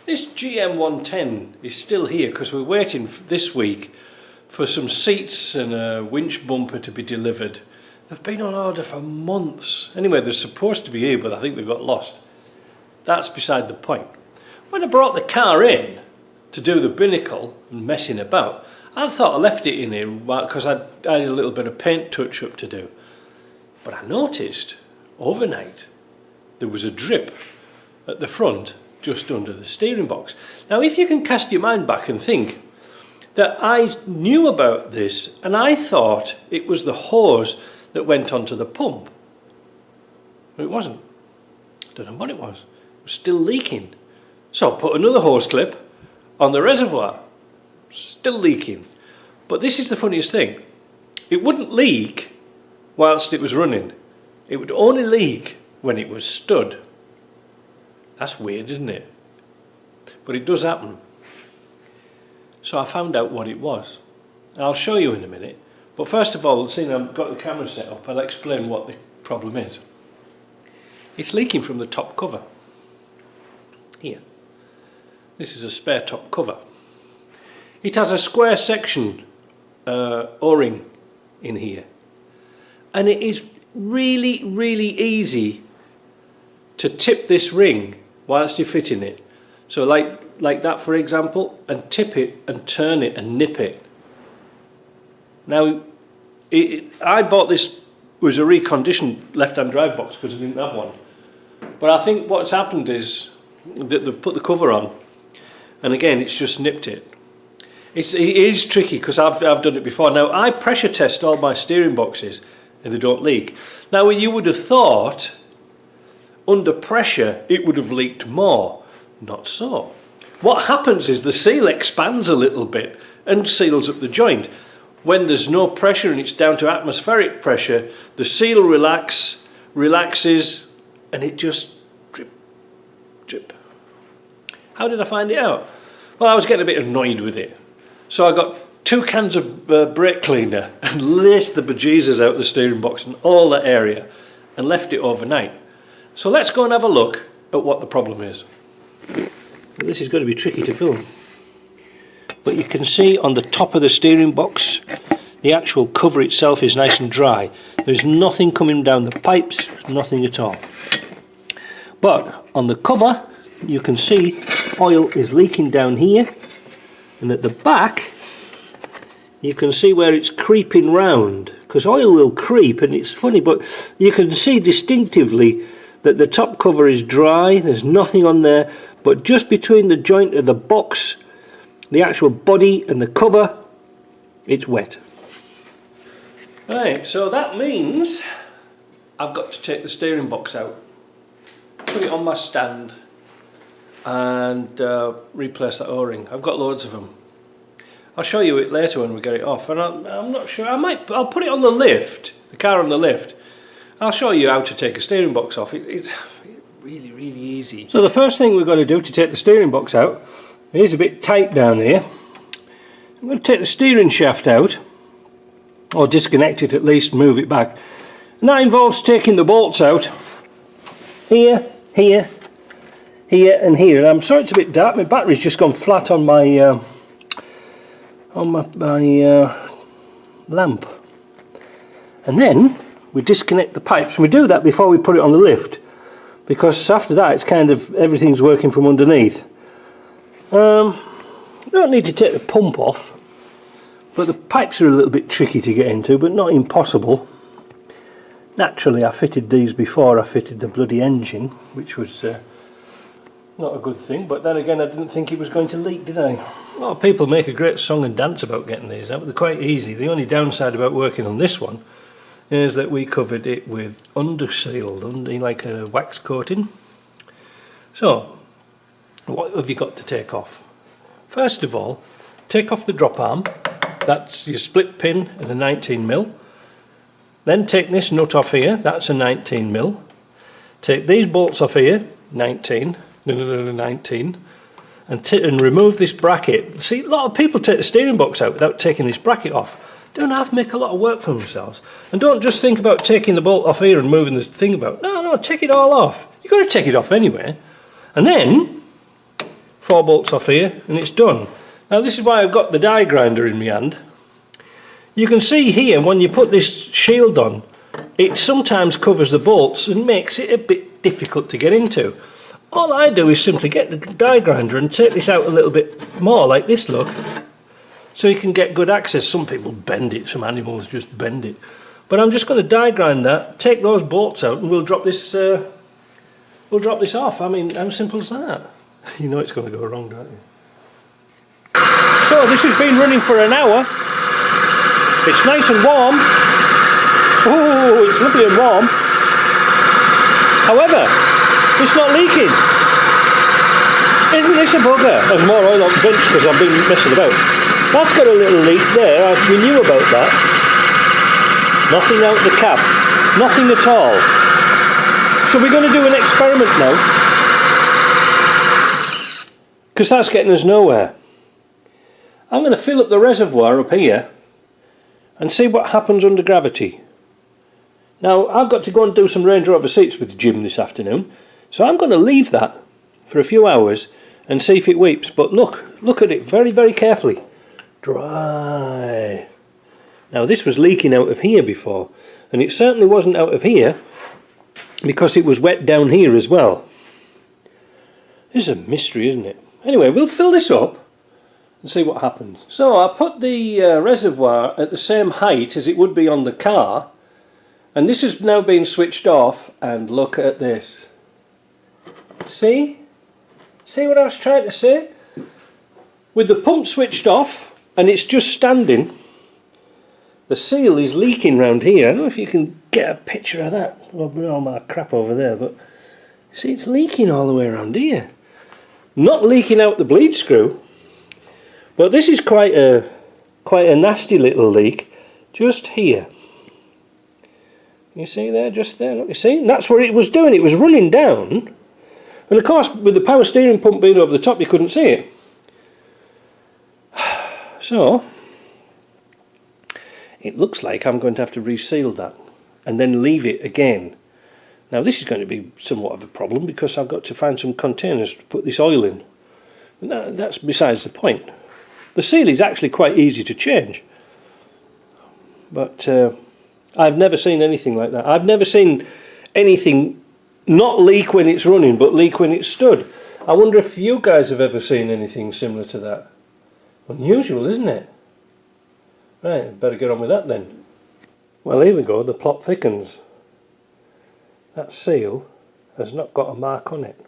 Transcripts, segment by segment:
This GM110 is still here because we're waiting this week for some seats and a winch bumper to be delivered. They've been on order for months. Anyway, they're supposed to be here, but I think they got lost. That's beside the point. When I brought the car in to do the binnacle and messing about, I thought I left it in here because I had a little bit of paint touch up to do. But I noticed overnight there was a drip at the front just under the steering box. Now if you can cast your mind back and think that I knew about this and I thought it was the hose that went onto the pump. But it wasn't. I don't know what it was. It was still leaking. So I put another hose clip on the reservoir. Still leaking. But this is the funniest thing. It wouldn't leak whilst it was running. It would only leak when it was stood. That's weird, isn't it? But it does happen. So I found out what it was. And I'll show you in a minute. But first of all, seeing I've got the camera set up, I'll explain what the problem is. It's leaking from the top cover. Here. This is a spare top cover. It has a square section O-ring in here. And it is really, really easy to tip this ring whilst you're fitting it. So like that, for example, and tip it and turn it and nip it. Now, I bought this, it was a reconditioned left-hand drive box because I didn't have one. But I think what's happened is that they've put the cover on, and again, it's just nipped it. It is tricky because I've done it before. Now, I pressure test all my steering boxes and they don't leak. Now, you would have thought under pressure it would have leaked more. Not so. What happens is the seal expands a little bit and seals up the joint. When there's no pressure and it's down to atmospheric pressure, the seal relaxes, and it just drip, drip. How did I find it out? Well, I was getting a bit annoyed with it. So I got 2 cans of brake cleaner and laced the bejesus out of the steering box and all that area and left it overnight. So let's go and have a look at what the problem is. This is going to be tricky to film. But you can see on the top of the steering box, the actual cover itself is nice and dry. There's nothing coming down the pipes, nothing at all. But on the cover, you can see oil is leaking down here. And at the back, you can see where it's creeping round. Because oil will creep, and it's funny, but you can see distinctively that the top cover is dry, there's nothing on there, but just between the joint of the box, the actual body and the cover, it's wet. Right, so that means I've got to take the steering box out, put it on my stand and replace that O-ring. I've got loads of them. I'll show you it later when we get it off, and I'm not sure, I'll put it on the lift, the car on the lift. I'll show you how to take a steering box off. It's really, really easy. So the first thing we've got to do to take the steering box out, it is a bit tight down here. I'm going to take the steering shaft out, or disconnect it at least, move it back. And that involves taking the bolts out, here, here, here and here. And I'm sorry it's a bit dark, my battery's just gone flat on my lamp. And then we disconnect the pipes, and we do that before we put it on the lift, because after that it's kind of everything's working from underneath. You don't need to take the pump off, but the pipes are a little bit tricky to get into, but not impossible. Naturally, I fitted these before I fitted the bloody engine, which was not a good thing, but then again I didn't think it was going to leak, did I? A lot of people make a great song and dance about getting these out, but they're quite easy. The only downside about working on this one is that we covered it with undersealed, like a wax coating. So, what have you got to take off? First of all, take off the drop arm. That's your split pin and a 19mm. Then take this nut off here, that's a 19mm. Take these bolts off here, 19, and remove this bracket. See, a lot of people take the steering box out without taking this bracket off. Don't have to make a lot of work for themselves. And don't just think about taking the bolt off here and moving the thing about. No, take it all off. You've got to take it off anyway. And then, 4 bolts off here and it's done. Now this is why I've got the die grinder in my hand. You can see here when you put this shield on, it sometimes covers the bolts and makes it a bit difficult to get into. All I do is simply get the die grinder and take this out a little bit more like this, look, so you can get good access. Some people bend it, some animals just bend it. But I'm just going to die grind that, take those bolts out, and we'll drop this off. I mean, how simple is that? You know it's going to go wrong, don't you? So this has been running for an hour. It's nice and warm. Oh, it's lovely and warm. However, it's not leaking. Isn't this a bugger? There's more oil on the bench because I've been messing about. That's got a little leak there. We knew about that. Nothing out the cap. Nothing at all. So we're going to do an experiment now. Because that's getting us nowhere. I'm going to fill up the reservoir up here and see what happens under gravity. Now I've got to go and do some Range Rover seats with Jim this afternoon, so I'm going to leave that for a few hours and see if it weeps. But look at it very, very carefully. Dry. Now this was leaking out of here before, and it certainly wasn't out of here because it was wet down here as well. This is a mystery, isn't it? Anyway, we'll fill this up and see what happens. So I put the reservoir at the same height as it would be on the car, and this has now been switched off, and look at this. See? See what I was trying to say? With the pump switched off and it's just standing, the seal is leaking round here. I don't know if you can get a picture of that. I'll bring all my crap over there, but see, it's leaking all the way around here. Not leaking out the bleed screw, but this is quite a nasty little leak just here. You see there, just there, look, you see? And that's what it was doing, it was running down. And of course, with the power steering pump being over the top, you couldn't see it. So, it looks like I'm going to have to reseal that and then leave it again. Now this is going to be somewhat of a problem because I've got to find some containers to put this oil in. But that's besides the point. The seal is actually quite easy to change. But I've never seen anything like that. I've never seen anything not leak when it's running, but leak when it's stood. I wonder if you guys have ever seen anything similar to that. Unusual, isn't it? Right, better get on with that then. Well, here we go, the plot thickens. That seal has not got a mark on it.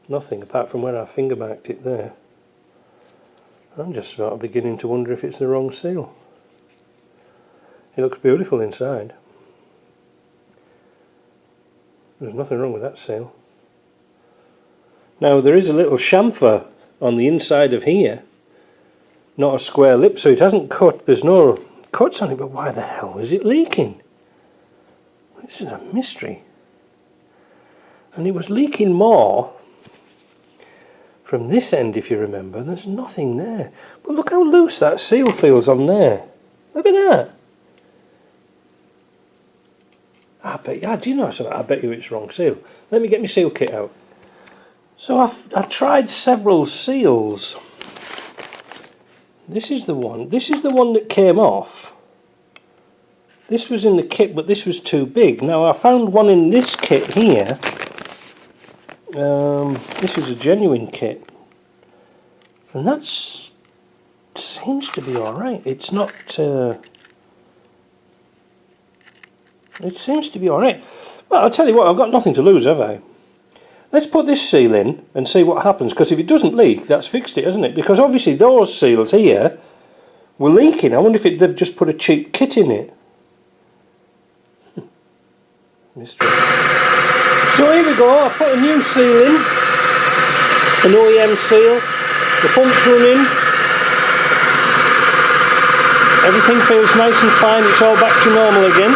Nothing apart from where I finger marked it there. I'm just sort of beginning to wonder if it's the wrong seal. It looks beautiful inside. There's nothing wrong with that seal. Now there is a little chamfer on the inside of here, not a square lip, so it hasn't cut. There's no cuts on it, but why the hell is it leaking? This is a mystery. And it was leaking more from this end, if you remember. There's nothing there. But look how loose that seal feels on there. Look at that. I bet, yeah, do you know something? I bet you it's wrong seal. Let me get my seal kit out. So I've tried several seals. This is the one. This is the one that came off. This was in the kit, but this was too big. Now I found one in this kit here. This is a genuine kit, and that seems to be all right. It's not. It seems to be all right. Well, I'll tell you what. I've got nothing to lose, have I? Let's put this seal in and see what happens, because if it doesn't leak, that's fixed it, hasn't it? Because obviously those seals here were leaking. I wonder if they've just put a cheap kit in it. Mystery. So here we go, I put a new seal in, an OEM seal, the pump's running, everything feels nice and fine, it's all back to normal again,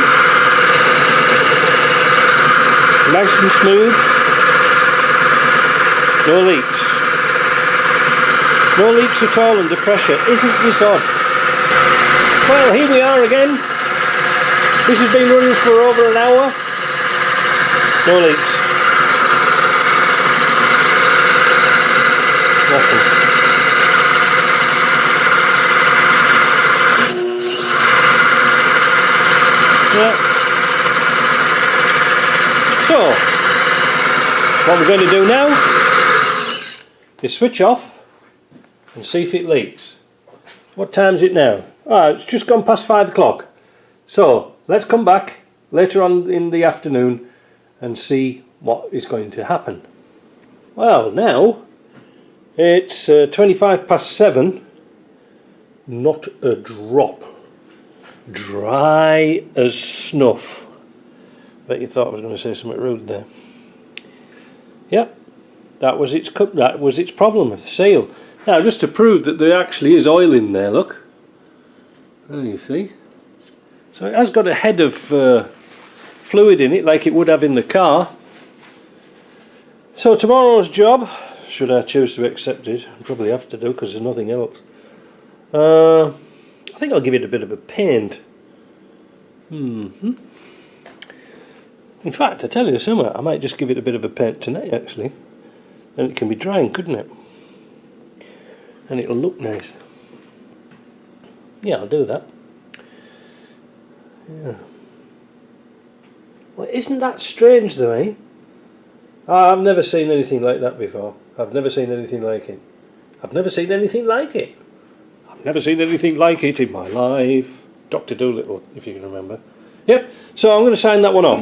nice and smooth. No leaks. No leaks at all under pressure. Isn't this odd? Well, here we are again. This has been running for over an hour. No leaks. Yeah. So, what we're going to do now is switch off and see if it leaks. What time is it now? It's just gone past 5 o'clock. So, let's come back later on in the afternoon and see what is going to happen. Well, now it's 25 past 7. Not a drop. Dry as snuff. Bet you thought I was going to say something rude there. Yep, that was its problem, the seal. Now, just to prove that there actually is oil in there, look. There you see. So it has got a head of fluid in it, like it would have in the car. So tomorrow's job, should I choose to accept it, I probably have to do because there's nothing else. I think I'll give it a bit of a paint. In fact, I tell you something, I might just give it a bit of a paint tonight actually. Then it can be drying, couldn't it? And it'll look nice. Yeah, I'll do that. Yeah. Well, isn't that strange though, eh? I've never seen anything like that before. I've never seen anything like it. I've never seen anything like it. I've never seen anything like it in my life. Dr. Dolittle, if you can remember. Yep, so I'm going to sign that one off.